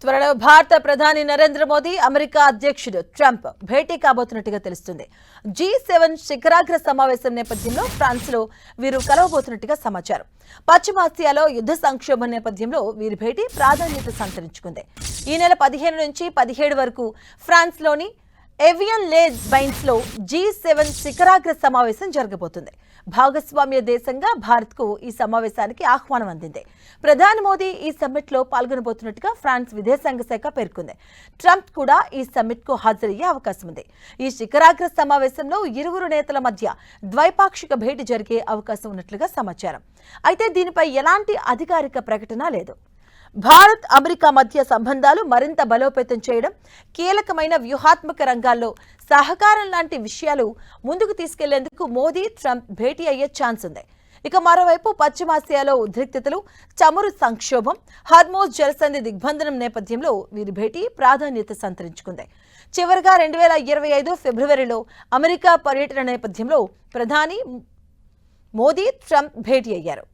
త్వరలో భారత ప్రధాని నరేంద్ర మోదీ అమెరికా అధ్యక్షుడు ట్రంప్ భేటీ కాబోతున్నట్టుగా తెలుస్తుంది. G7 శిఖరాగ్ర సమావేశం నేపథ్యంలో ఫ్రాన్స్ లో వీరు కలవబోతున్నట్టుగా సమాచారం. పశ్చిమాసియాలో యుద్ధ సంక్షోభం నేపథ్యంలో వీరి భేటీ ప్రాధాన్యత సంతరించుకుంది. ఈ నెల 15 నుంచి 17 వరకు ఫ్రాన్స్ లోని ఎవియన్ లే బైన్స్ లో G7 శిఖరాగ్ర సమావేశం జరగబోతుంది. భాగస్వామ్య దేశంగా భారత్ కు ఈ సమావేశానికి ఆహ్వానం అందింది. ప్రధాని మోదీ ఈ సమ్మిట్ లో పాల్గొనబోతున్నట్టుగా ఫ్రాన్స్ విదేశాంగ శాఖ పేర్కొంది. ట్రంప్ కూడా ఈ సమ్మిట్ కు హాజరయ్యే అవకాశం ఉంది. ఈ శిఖరాగ్ర సమావేశంలో ఇరువురు నేతల మధ్య ద్వైపాక్షిక భేటీ జరిగే అవకాశం ఉన్నట్లుగా సమాచారం. అయితే దీనిపై ఎలాంటి అధికారిక ప్రకటన లేదు. భారత్ అమెరికా మధ్య సంబంధాలు మరింత బలోపేతం చేయడం, కీలకమైన వ్యూహాత్మక రంగాల్లో సహకారం లాంటి విషయాలు ముందుకు తీసుకెళ్లేందుకు మోదీ ట్రంప్ భేటీ అయ్యే ఛాన్స్ ఉంది. ఇక మరోవైపు పశ్చిమాసియాలో ఉద్రిక్తతలు, చమురు సంక్షోభం, హార్మోజ్ జలసంధి దిగ్బంధనం నేపథ్యంలో వీరి భేటీ ప్రాధాన్యత సంతరించుకుంది. చివరిగా 2025 ఫిబ్రవరిలో అమెరికా పర్యటన నేపథ్యంలో ప్రధాని మోదీ ట్రంప్ భేటీ అయ్యారు.